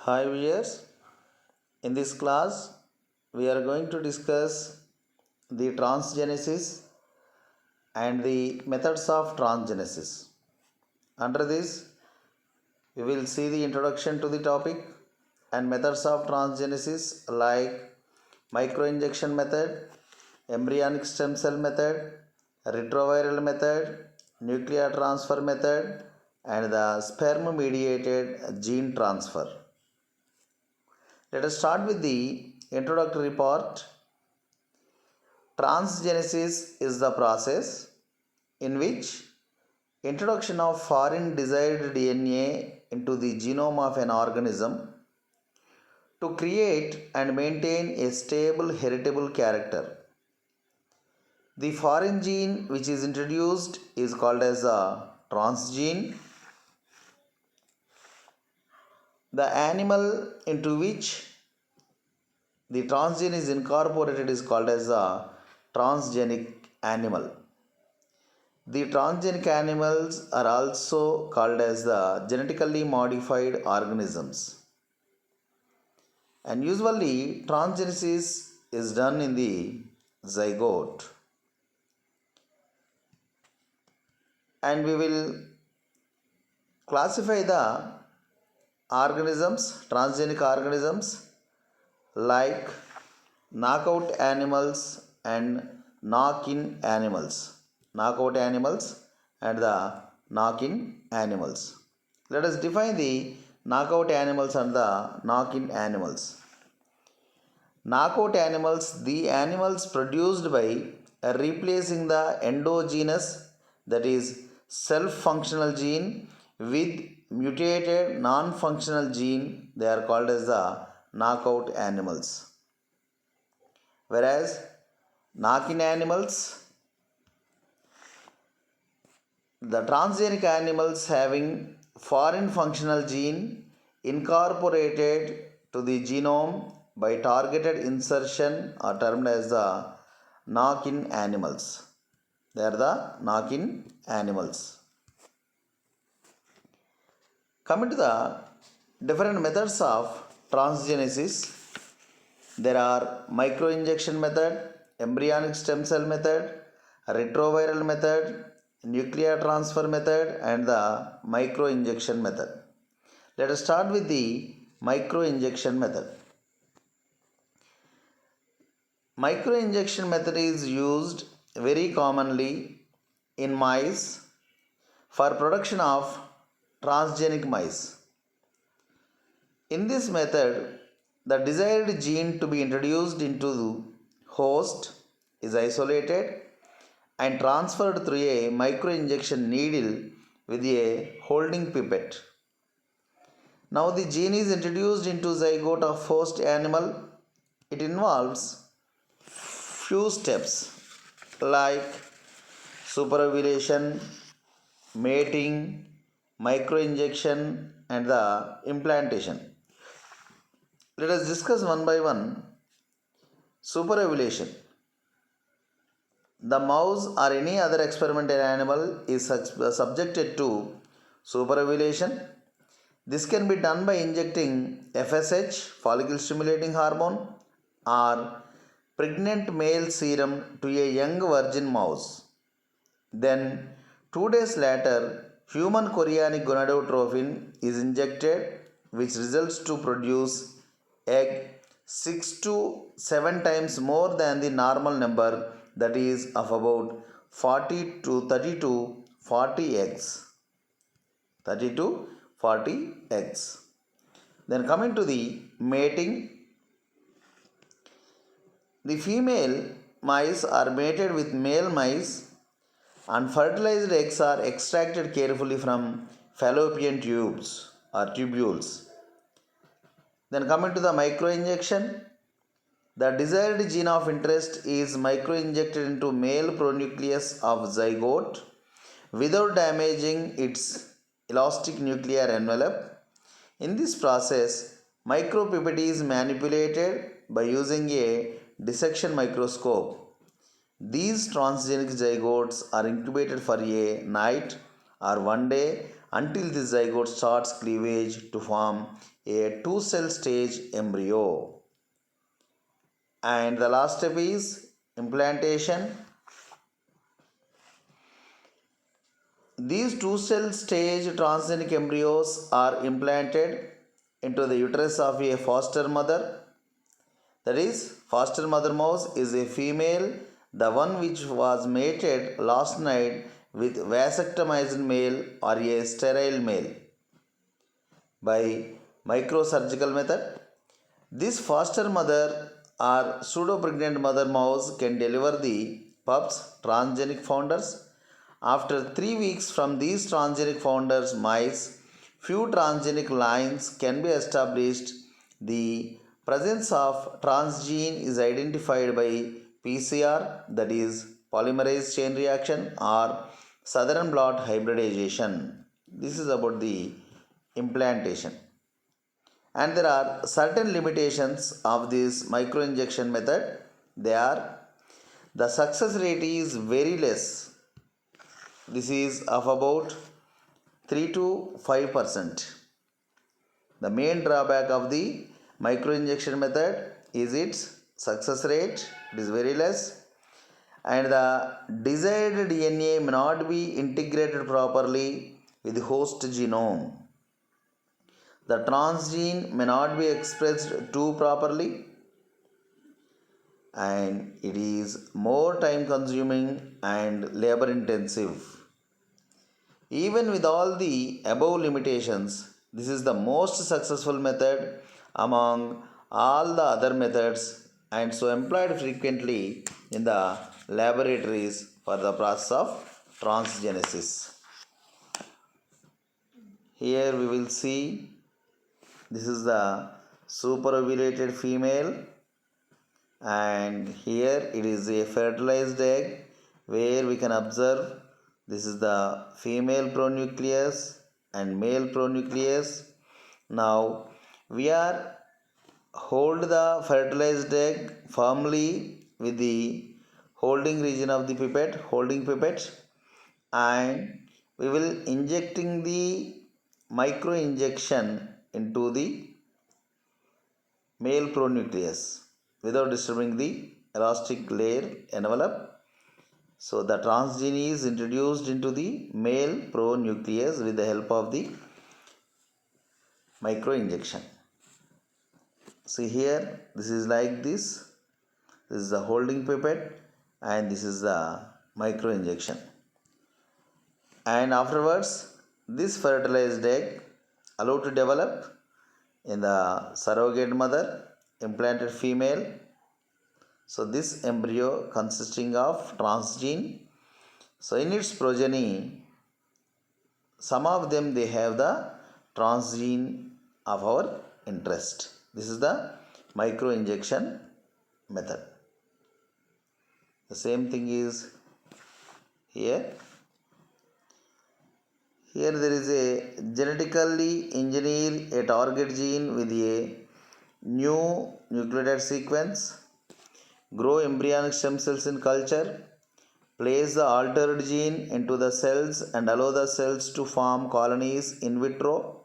Hi viewers, in this class we are going to discuss the transgenesis and the methods of transgenesis. Under this, we will see the introduction to the topic and methods of transgenesis like microinjection method, embryonic stem cell method, retroviral method, nuclear transfer method, and the sperm mediated gene transfer. Let us start with the introductory part. Transgenesis is the process in which introduction of foreign desired DNA into the genome of an organism to create and maintain a stable heritable character. The foreign gene which is introduced is called as a transgene. The animal into which the transgene is incorporated is called as a transgenic animal. The transgenic animals are also called as the genetically modified organisms. And usually transgenesis is done in the zygote. And we will classify the organisms, transgenic organisms, like knockout animals and knock-in animals. Knockout animals and the knock-in animals. Let us define the knockout animals and the knock-in animals. Knockout animals, the animals produced by replacing the endogenous, that is self-functional gene with mutated non-functional gene, they are called as the knockout animals. Whereas knock-in animals, the transgenic animals having foreign functional gene incorporated to the genome by targeted insertion are termed as the knock-in animals. They are the knock-in animals. Coming to the different methods of transgenesis, there are microinjection method, embryonic stem cell method, retroviral method, nuclear transfer method, and the microinjection method. Let us start with the microinjection method. Microinjection method is used very commonly in mice for production of transgenic mice. In this method, the desired gene to be introduced into the host is isolated and transferred through a microinjection needle with a holding pipette. Now the gene is introduced into zygote of host animal. It involves few steps like superovulation, mating, microinjection, and the implantation. Let us discuss one by one. Superovulation. The mouse or any other experimental animal is subjected to superovulation. This can be done by injecting FSH, follicle stimulating hormone, or pregnant male serum to a young virgin mouse. Then, 2 days later, human chorionic gonadotropin is injected, which results to produce egg 6 to 7 times more than the normal number, that is of about 40 to 30 to 40 eggs. 30 to 40 eggs. Then coming to the mating, the female mice are mated with male mice and fertilized eggs are extracted carefully from fallopian tubes or tubules. Then coming to the microinjection, the desired gene of interest is microinjected into male pronucleus of zygote without damaging its elastic nuclear envelope. In this process, micropipette is manipulated by using a dissection microscope. These transgenic zygotes are incubated for a night or one day until the zygote starts cleavage to form a two-cell stage embryo. And the last step is implantation. These two-cell stage transgenic embryos are implanted into the uterus of a foster mother. That is, foster mother mouse is a female, the one which was mated last night with vasectomized male or a sterile male by microsurgical method. This foster mother or pseudo-pregnant mother mouse can deliver the pups, transgenic founders. After 3 weeks from these transgenic founders mice, few transgenic lines can be established. The presence of transgene is identified by PCR, that is polymerase chain reaction, or southern blot hybridization. This is about the implantation. And there are certain limitations of this microinjection method. They are, the success rate is very less. This is of about 3 to 5%. The main drawback of the microinjection method is its success rate. It is very less, and the desired DNA may not be integrated properly with the host genome. The transgene may not be expressed too properly, and it is more time consuming and labor intensive. Even with all the above limitations, this is the most successful method among all the other methods, and so employed frequently in the laboratories for the process of transgenesis. Here we will see, this is the superovulated female, and here it is a fertilized egg where we can observe this is the female pronucleus and male pronucleus. Now we are hold the fertilized egg firmly with the holding region of the pipette, holding pipette, and we will injecting the micro injection into the male pronucleus without disturbing the elastic layer envelope. So the transgene is introduced into the male pronucleus with the help of the micro injection. See here, this is like this. This is the holding pipette and this is the micro injection. And afterwards, this fertilized egg allowed to develop in the surrogate mother, implanted female. So this embryo consisting of transgene. So in its progeny, some of them they have the transgene of our interest. This is the micro injection method. The same thing is here. Here there is a genetically engineer a target gene with a new nucleotide sequence, grow embryonic stem cells in culture, place the altered gene into the cells and allow the cells to form colonies in vitro,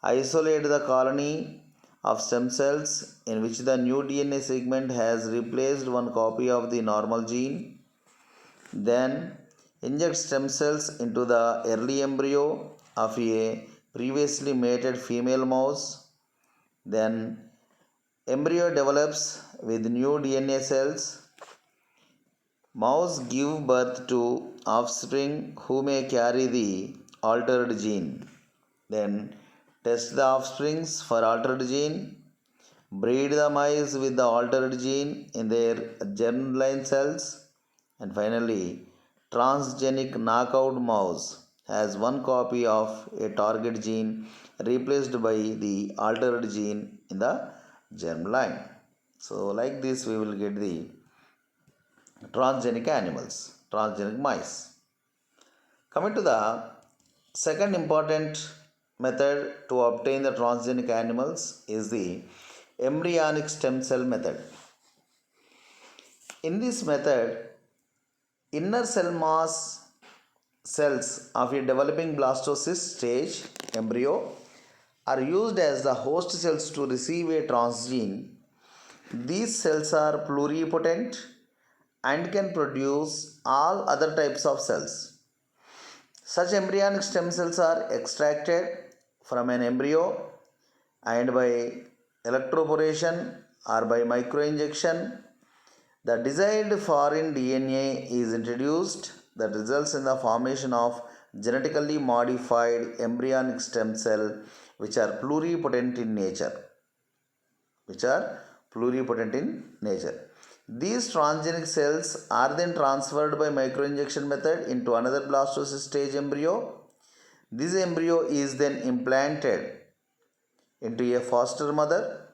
isolate the colony of stem cells in which the new DNA segment has replaced one copy of the normal gene, then inject stem cells into the early embryo of a previously mated female mouse, then embryo develops with new DNA cells. Mouse give birth to offspring who may carry the altered gene. Then test the offsprings for altered gene. Breed the mice with the altered gene in their germline cells. And finally, transgenic knockout mouse has one copy of a target gene replaced by the altered gene in the germline. So like this we will get the transgenic animals, transgenic mice. Coming to the second important method to obtain the transgenic animals is the embryonic stem cell method. In this method, inner cell mass cells of a developing blastocyst stage embryo are used as the host cells to receive a transgene. These cells are pluripotent and can produce all other types of cells. Such embryonic stem cells are extracted from an embryo and by electroporation or by microinjection, the desired foreign DNA is introduced that results in the formation of genetically modified embryonic stem cell which are pluripotent in nature. These transgenic cells are then transferred by microinjection method into another blastocyst stage embryo. This embryo is then implanted into a foster mother.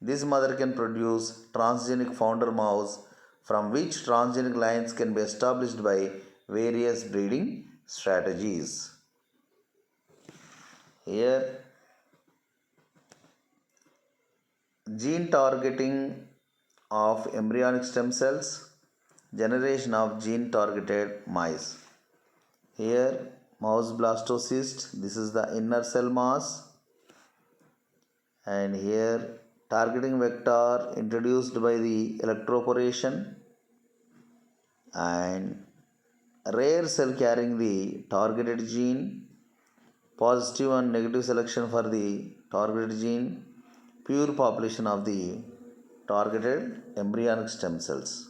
This mother can produce transgenic founder mouse from which transgenic lines can be established by various breeding strategies. Here, gene targeting of embryonic stem cells, generation of gene targeted mice. Here, mouse blastocyst, this is the inner cell mass, and here targeting vector introduced by the electroporation, and rare cell carrying the targeted gene, positive and negative selection for the targeted gene, pure population of the targeted embryonic stem cells.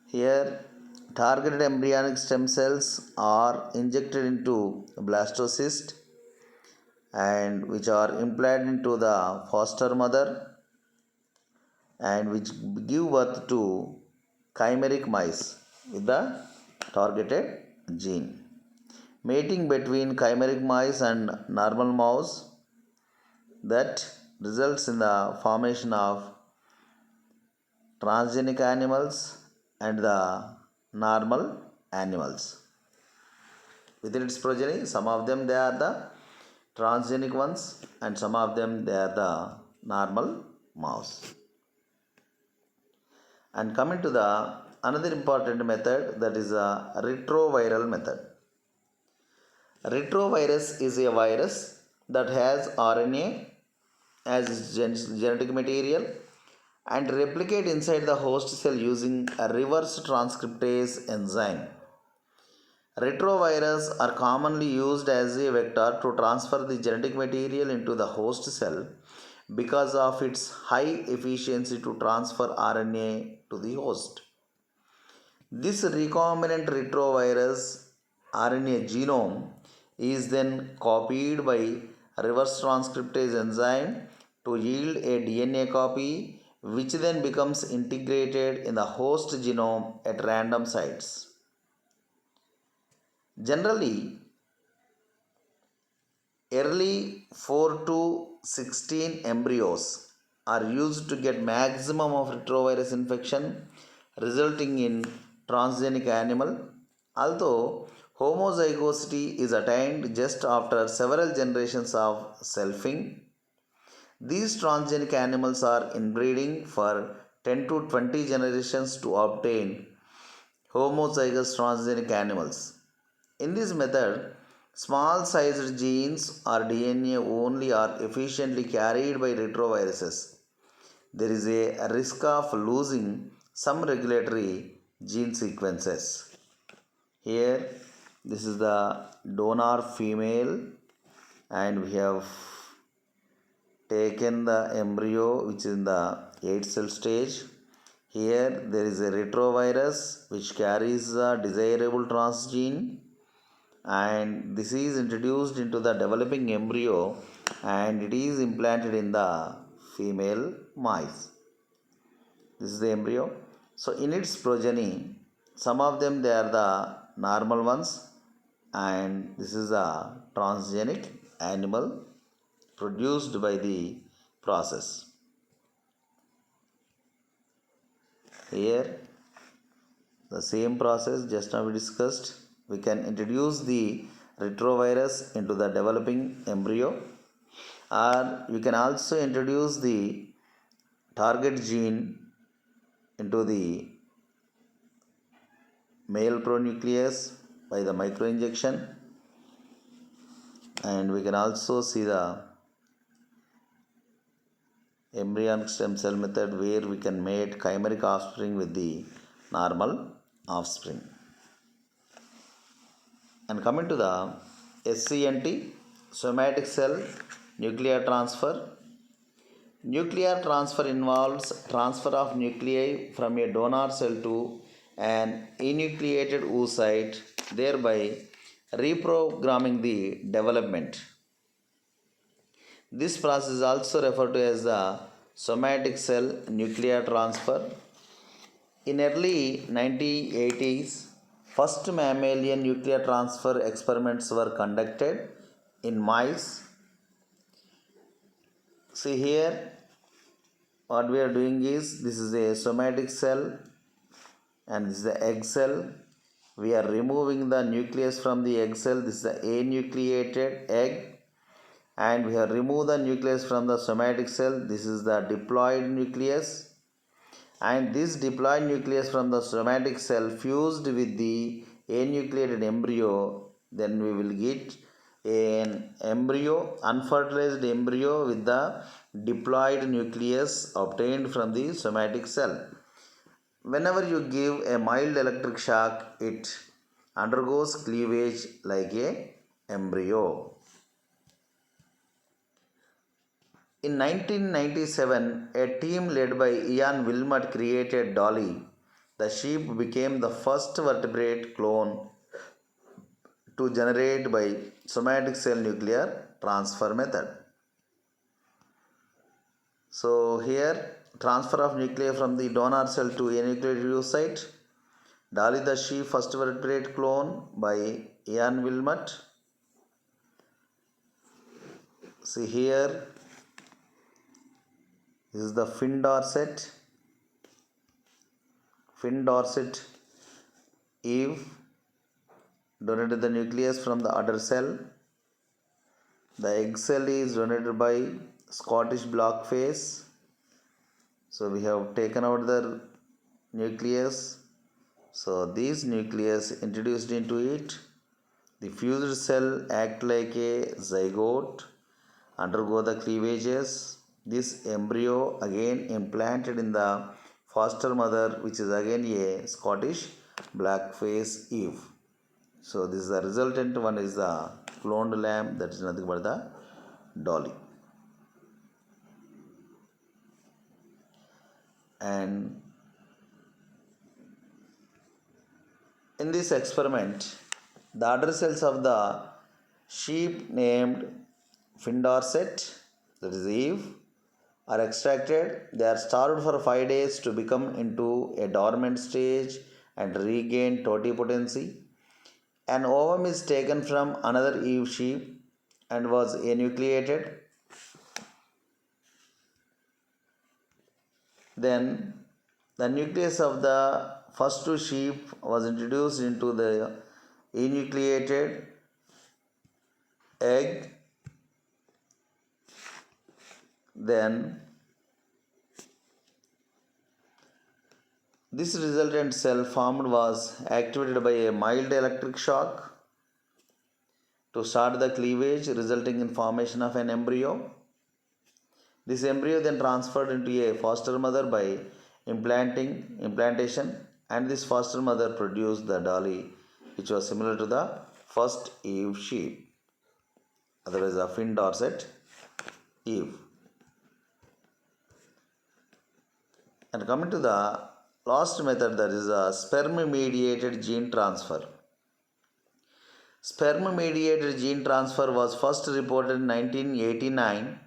Here, targeted embryonic stem cells are injected into blastocyst and which are implanted into the foster mother and which give birth to chimeric mice with the targeted gene. Mating between chimeric mice and normal mouse that results in the formation of transgenic animals and the normal animals. Within its progeny, some of them they are the transgenic ones and some of them they are the normal mouse. And coming to the another important method, that is a retroviral method. Retrovirus is a virus that has RNA as genetic material and replicate inside the host cell using a reverse transcriptase enzyme. Retrovirus are commonly used as a vector to transfer the genetic material into the host cell because of its high efficiency to transfer RNA to the host. This recombinant retrovirus RNA genome is then copied by reverse transcriptase enzyme to yield a DNA copy which then becomes integrated in the host genome at random sites. Generally, early 4 to 16 embryos are used to get maximum of retrovirus infection resulting in transgenic animal, although homozygosity is attained just after several generations of selfing. These transgenic animals are inbreeding for 10 to 20 generations to obtain homozygous transgenic animals. In this method, small sized genes or DNA only are efficiently carried by retroviruses. There is a risk of losing some regulatory gene sequences. Here, this is the donor female, and we have taken the embryo which is in the 8 cell stage. Here, there is a retrovirus which carries the desirable transgene, and this is introduced into the developing embryo and it is implanted in the female mice. This is the embryo. So in its progeny, some of them they are the normal ones and this is a transgenic animal produced by the process. Here the same process just now we discussed. We can introduce the retrovirus into the developing embryo, or you can also introduce the target gene into the male pronucleus by the microinjection, and we can also see the embryonic stem cell method where we can mate chimeric offspring with the normal offspring. And coming to the SCNT, somatic cell nuclear transfer. Nuclear transfer involves transfer of nuclei from a donor cell to an enucleated oocyte, thereby reprogramming the development. This process is also referred to as the somatic cell nuclear transfer. In early 1980s, first mammalian nuclear transfer experiments were conducted in mice. See here, what we are doing is, this is a somatic cell and this is the egg cell. We are removing the nucleus from the egg cell. This is the anucleated egg, and we have removed the nucleus from the somatic cell. This is the diploid nucleus, and this diploid nucleus from the somatic cell fused with the anucleated embryo. Then we will get an embryo, unfertilized embryo with the diploid nucleus obtained from the somatic cell. Whenever you give a mild electric shock, it undergoes cleavage like a embryo. In 1997, a team led by Ian Wilmut created Dolly. The sheep became the first vertebrate clone to generate by somatic cell nuclear transfer method. So here, transfer of nuclei from the donor cell to enucleated oocyte. Dolly the sheep first vertebrate clone by Ian Wilmut. See here, this is the fin dorsate. Fin dorsate Eve donated the nucleus from the udder cell. The egg cell is donated by Scottish blockface. So we have taken out the nucleus. So this nucleus introduced into it. The fused cell act like a zygote, undergo the cleavages. This embryo again implanted in the foster mother, which is again a Scottish blackface Eve. So this is the resultant one is the cloned lamb, that is nothing but the Dolly. And in this experiment, the udder cells of the sheep named fin dorsate, that is Eve, are extracted. They are starved for 5 days to become into a dormant stage and regain totipotency. An ovum is taken from another Eve sheep and was enucleated. Then the nucleus of the first two sheep was introduced into the enucleated egg. Then this resultant cell formed was activated by a mild electric shock to start the cleavage, resulting in formation of an embryo. This embryo then transferred into a foster mother by implantation, and this foster mother produced the Dolly, which was similar to the first Eve sheep, otherwise a fin dorsate Eve. And coming to the last method, that is a sperm-mediated gene transfer. Sperm-mediated gene transfer was first reported in 1989,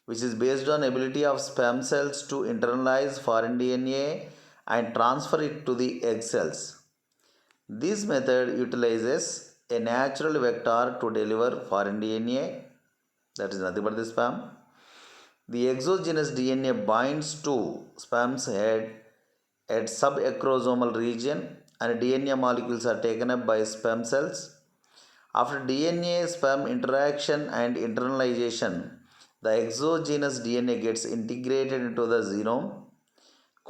which is based on ability of sperm cells to internalize foreign DNA and transfer it to the egg cells. This method utilizes a natural vector to deliver foreign DNA, that is nothing but the sperm. The exogenous DNA binds to sperm's head at subacrosomal region, and DNA molecules are taken up by sperm cells. After DNA sperm interaction and internalization, the exogenous DNA gets integrated into the genome,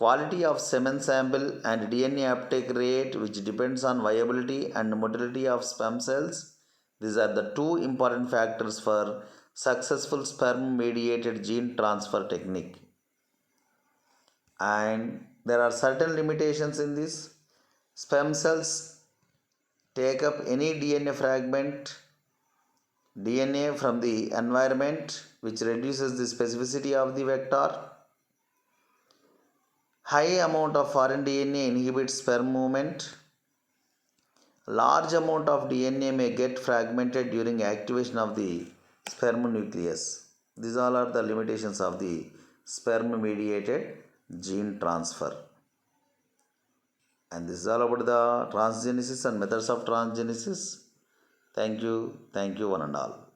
quality of semen sample and DNA uptake rate, which depends on viability and motility of sperm cells. These are the two important factors for successful sperm mediated gene transfer technique. And there are certain limitations in this. Sperm cells take up any DNA from the environment, which reduces the specificity of the vector. High amount of foreign DNA inhibits sperm movement. Large amount of DNA may get fragmented during activation of the sperm nucleus. These all are the limitations of the sperm mediated gene transfer. And this is all about the transgenesis and methods of transgenesis. Thank you one and all.